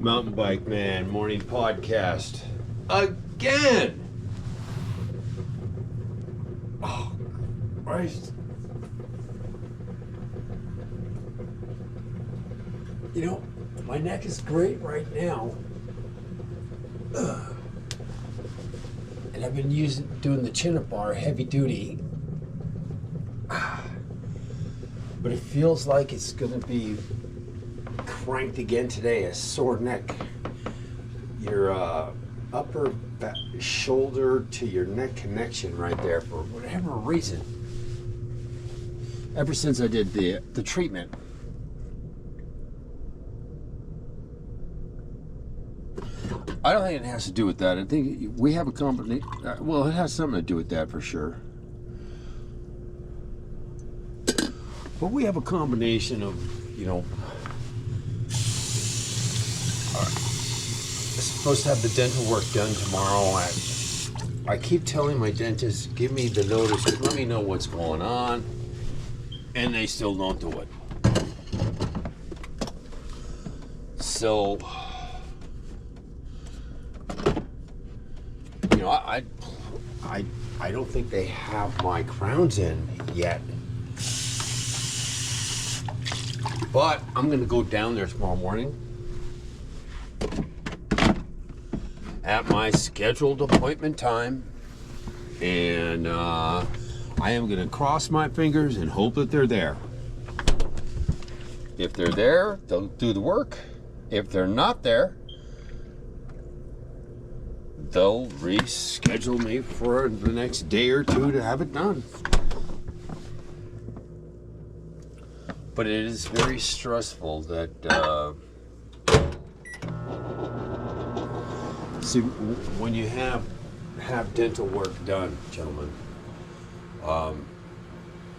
Mountain Bike Man morning podcast again. Oh, Christ. You know, my neck is great right now. And I've been doing the chin-up bar heavy duty. But it feels like it's going to be cranked again today. A sore neck. Your upper shoulder to your neck connection right there, for whatever reason. Ever since I did the treatment. I don't think it has to do with that. I think we have a company. Well, it has something to do with that for sure. But we have a combination of, you know, I'm supposed to have the dental work done tomorrow. I keep telling my dentist, give me the notice, let me know what's going on, and they still don't do it. So, you know, I don't think they have my crowns in yet. But I'm gonna go down there tomorrow morning at my scheduled appointment time, and I am gonna cross my fingers and hope that they're there. If they're there, they'll do the work. If they're not there, they'll reschedule me for the next day or two to have it done. But it is very stressful that, see, when you have dental work done, gentlemen,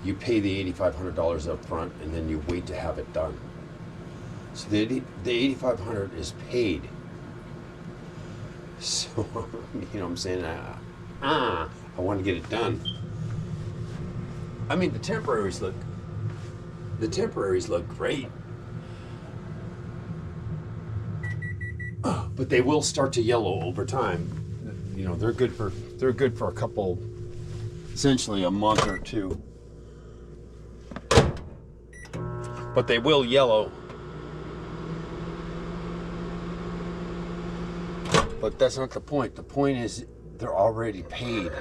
you pay the $8,500 up front and then you wait to have it done. So the $8,500 is paid. So, you know what I'm saying? I want to get it done. I mean, the temporaries look great. But they will start to yellow over time. You know, they're good for a couple, essentially a month or two. But they will yellow. But that's not the point. The point is they're already paid.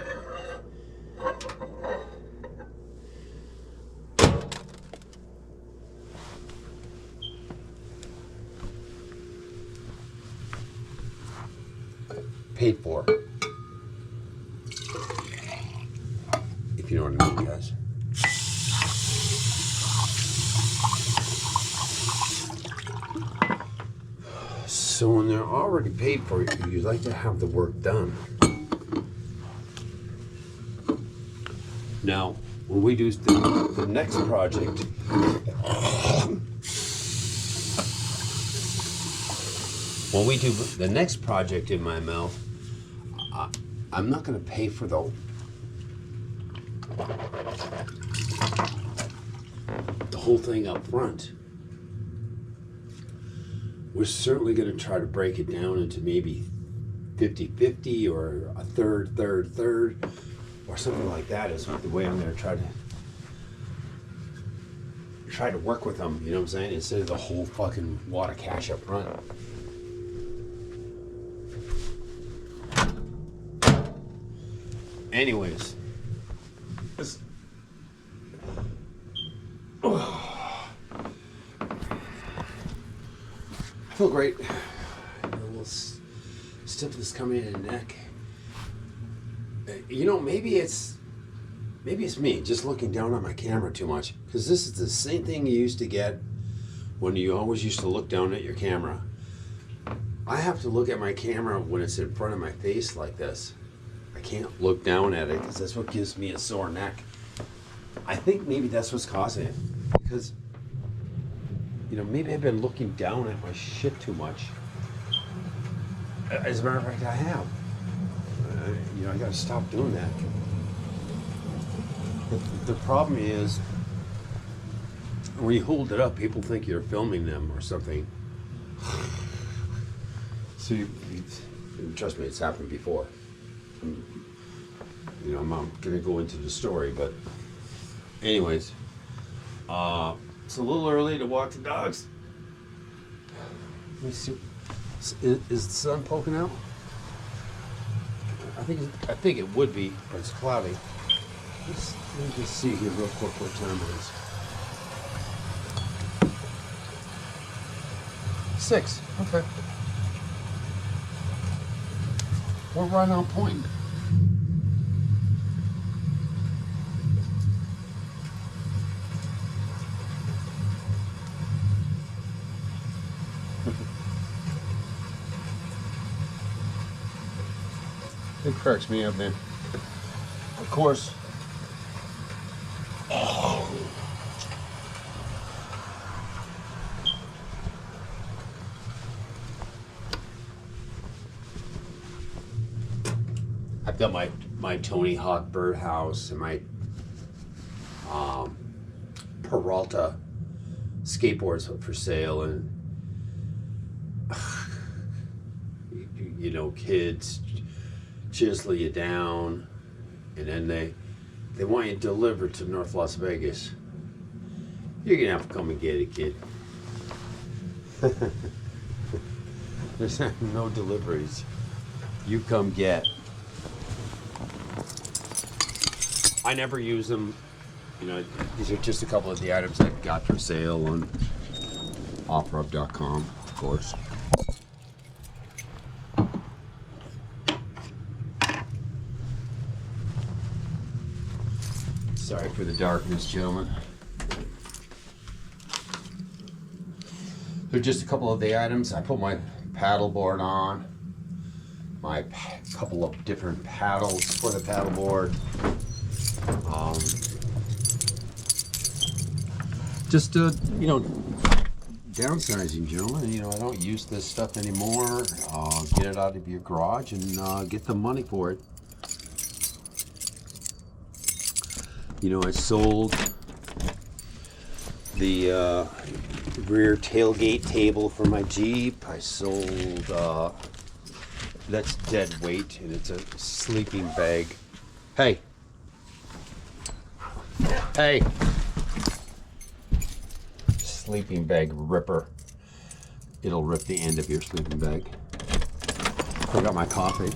Paid for. If you know what I mean, guys. So when they're already paid for, you like to have the work done. Now, when we do the next project, when we do the next project in my mouth, I'm not going to pay for the whole thing up front. We're certainly going to try to break it down into maybe 50-50 or a third, or something like that is the way I'm going to try to work with them, you know what I'm saying, instead of the whole fucking wad of cash up front. Anyways, I feel great. A little stiffness coming in the neck. You know, maybe it's me just looking down at my camera too much, because this is the same thing you used to get when you always used to look down at your camera. I have to look at my camera when it's in front of my face like this. I can't look down at it because that's what gives me a sore neck. I think maybe that's what's causing it, because, you know, maybe I've been looking down at my shit too much. As a matter of fact, I have. You know, I got to stop doing that. The problem is, when you hold it up, people think you're filming them or something. See, trust me, it's happened before. You know, I'm not gonna go into the story, but anyways, it's a little early to walk the dogs. Let me see. Is the sun poking out? I think it would be, but it's cloudy. Let me just see here real quick what time it is. 6. Okay. We're right on point. It cracks me up, man. Of course. I've got my Tony Hawk birdhouse and my Peralta skateboards up for sale, and you know, kids chisel you down, and then they want you delivered to North Las Vegas. You're gonna have to come and get it, kid. There's no deliveries. You come get. I never use them. You know, these are just a couple of the items I've got for sale on OfferUp.com, of course. Sorry for the darkness, gentlemen. They're just a couple of the items. I put my paddleboard on, my couple of different paddles for the paddleboard. Just you know, downsizing, gentlemen. You know, I don't use this stuff anymore. Get it out of your garage and get the money for it. You know, I sold the rear tailgate table for my Jeep. I sold, that's dead weight, and it's a sleeping bag. Hey. Hey. Sleeping bag ripper. It'll rip the end of your sleeping bag. I got my coffee.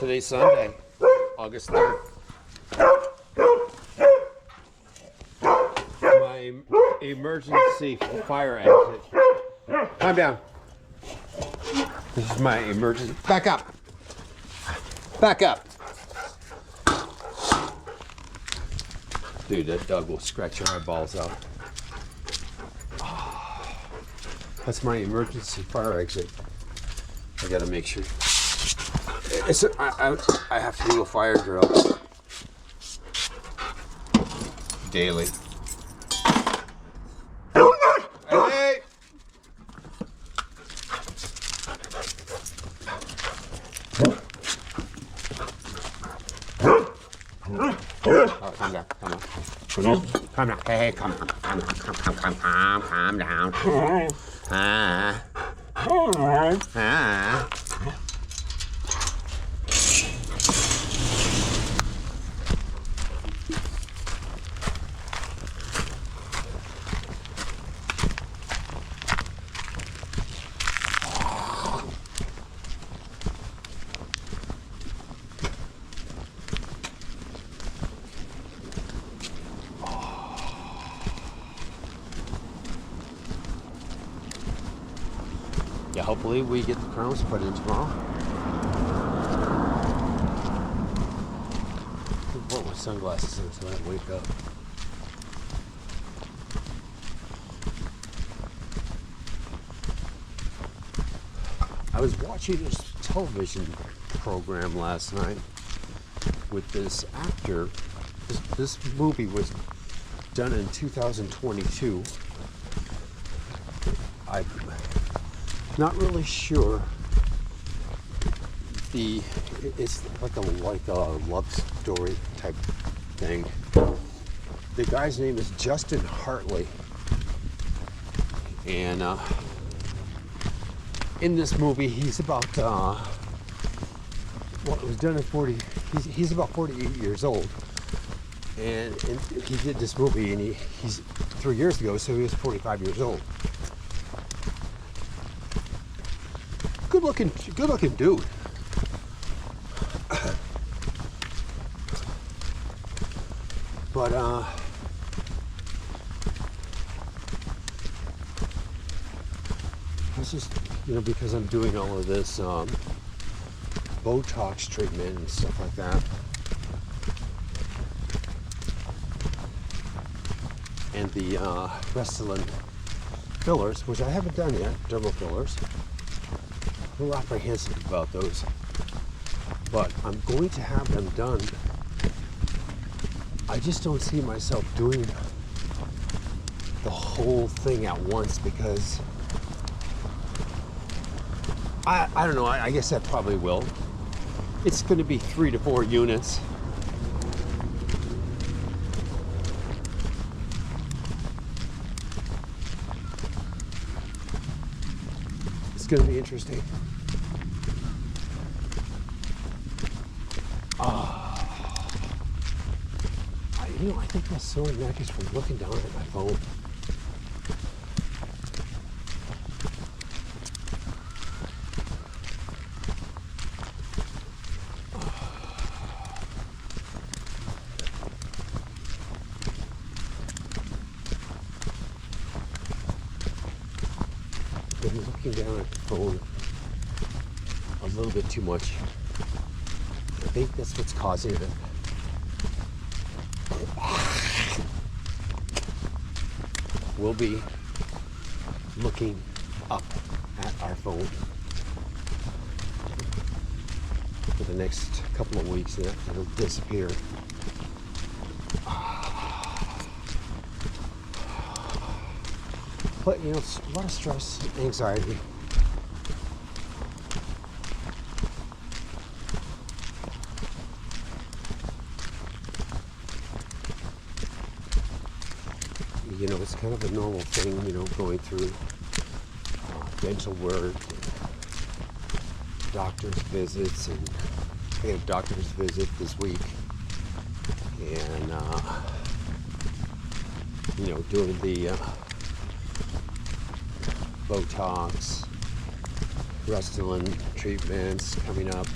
Today's Sunday, August 3rd. My emergency fire exit. Calm down. This is my emergency. Back up. Back up. Dude, that dog will scratch your eyeballs out. That's my emergency fire exit. I gotta make sure. I have to do a fire drill daily. Hey! Oh, calm down, calm down. Calm down. Hey, calm down. Yeah, hopefully we get the crowns put in tomorrow. I put my sunglasses in so I don't wake up. I was watching this television program last night with this actor. This movie was done in 2022. I'm not really sure it's like a love story type thing. The guy's name is Justin Hartley, and in this movie, he's about it was done at 40. He's about 48 years old, and he did this movie, and he's 3 years ago, so he was 45 years old. Good looking dude. But it's just, because I'm doing all of this Botox treatment and stuff like that, and the Restylane fillers, which I haven't done yet, dermal fillers. A little apprehensive about those, but I'm going to have them done. I just don't see myself doing the whole thing at once, because I don't know, I guess I probably will. It's going to be 3 to 4 units. It's going to be interesting. I think my sore neck is from looking down at my phone. Been looking down at the phone a little bit too much. I think that's what's causing it. We'll be looking up at our phone for the next couple of weeks, and it'll disappear. But a lot of stress, anxiety. It's kind of a normal thing, going through dental work, and doctor's visits, and I had a doctor's visit this week, and doing the Botox, Restylane treatments coming up,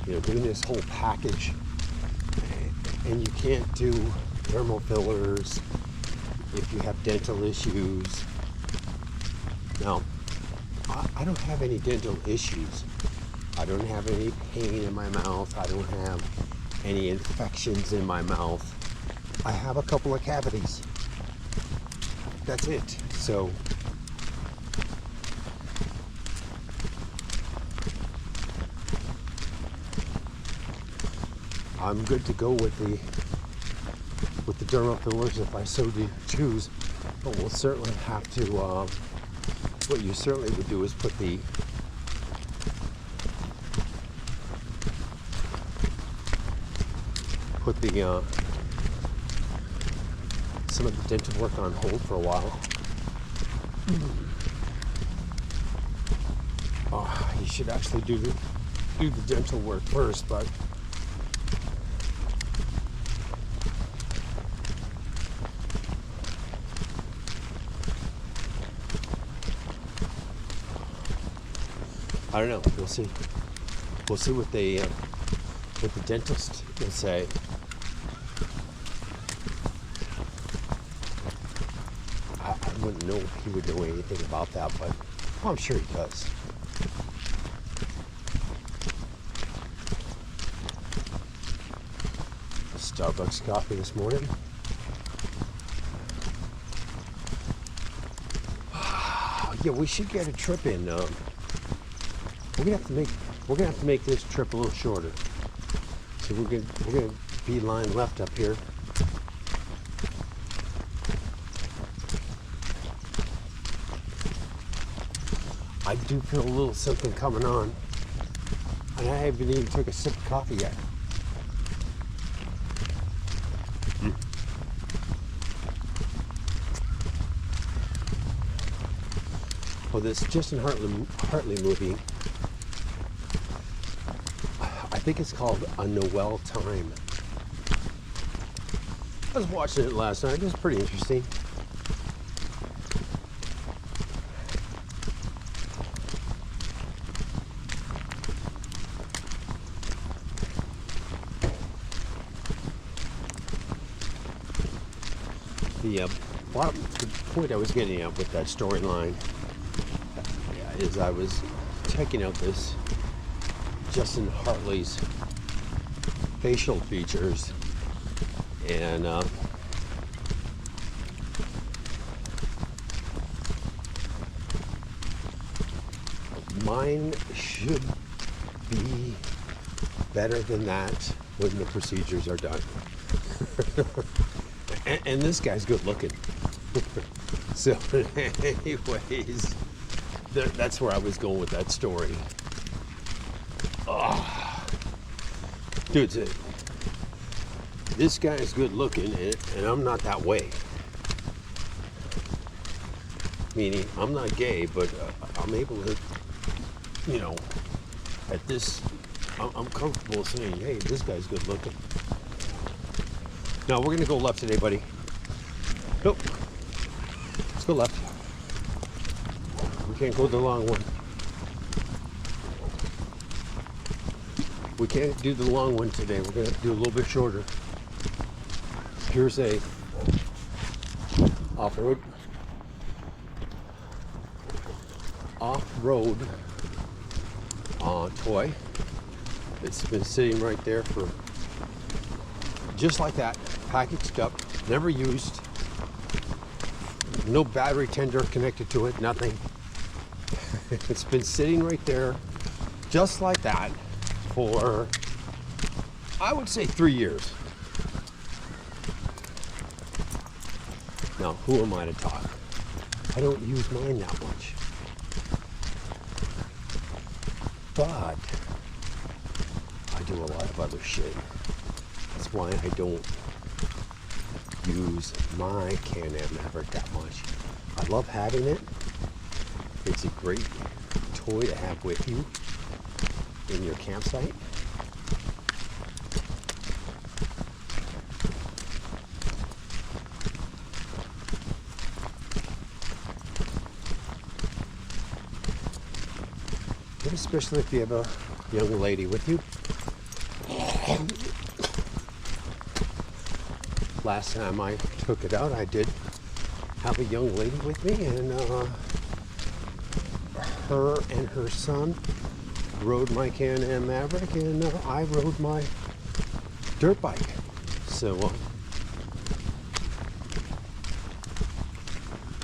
doing this whole package, and you can't do dermal fillers if you have dental issues. Now, I don't have any dental issues. I don't have any pain in my mouth. I don't have any infections in my mouth. I have a couple of cavities. That's it. So, I'm good to go with the dermal fillers if I so do choose, but we'll certainly have to, what you certainly would do is put some of the dental work on hold for a while. You should actually do the dental work first, but I don't know. We'll see. We'll see what the dentist will say. I wouldn't know if he would know anything about that, but I'm sure he does. Starbucks coffee this morning. Yeah, we should get a trip in. We're gonna have to make this trip a little shorter. So we're gonna beeline left up here. I do feel a little something coming on. And I haven't even took a sip of coffee yet. Well, this Justin Hartley movie, I think it's called A Noel Time. I was watching it last night. It was pretty interesting. The point I was getting at with that storyline is I was checking out this Justin Hartley's facial features, and mine should be better than that when the procedures are done. And this guy's good looking. So anyways, that's where I was going with that story. Oh, dude, this guy is good looking, and I'm not that way. Meaning, I'm not gay, but I'm able to, you know, at this, I'm comfortable saying, hey, this guy's good looking. No, we're gonna go left today, buddy. Nope. Let's go left. We can't go the long one. We can't do the long one today. We're gonna do a little bit shorter. Pure safe. Off-road. Off-road toy. It's been sitting right there for just like that, packaged up, never used, no battery tender connected to it, nothing. It's been sitting right there just like that for, I would say, 3 years. Now, who am I to talk? I don't use mine that much. But I do a lot of other shit. That's why I don't use my Can-Am Maverick that much. I love having it. It's a great toy to have with you in your campsite. But especially if you have a young lady with you. Last time I took it out, I did have a young lady with me, and her and her son rode my Can-Am Maverick, and I rode my dirt bike. So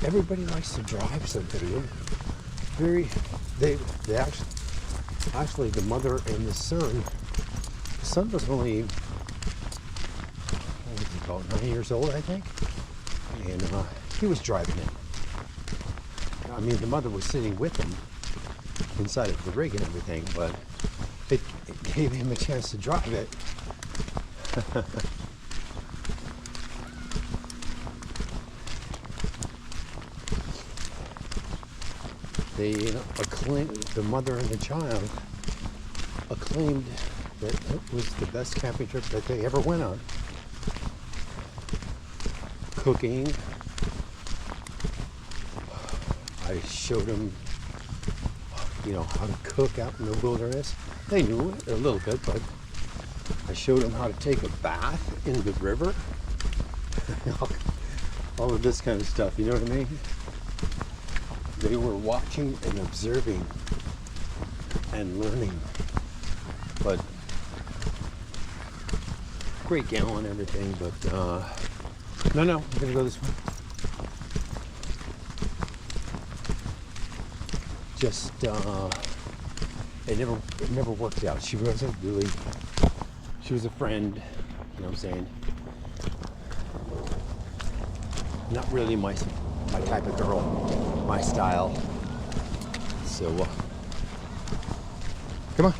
everybody likes to drive something. You know? They actually the mother and the son. The son was only, what was he called, 9 years old, I think, and he was driving it. I mean, the mother was sitting with him inside of the rig and everything, but it gave him a chance to drive it. They acclaimed, the mother and the child acclaimed that it was the best camping trip that they ever went on. Cooking. I showed them, how to cook out in the wilderness. They knew it a little bit, but I showed them how to take a bath in the river. All of this kind of stuff, you know what I mean? They were watching and observing and learning. But great gal and everything, but no, we're gonna go this way. Just it never worked out. She was a friend, you know what I'm saying? Not really my type of girl, my style. So come on.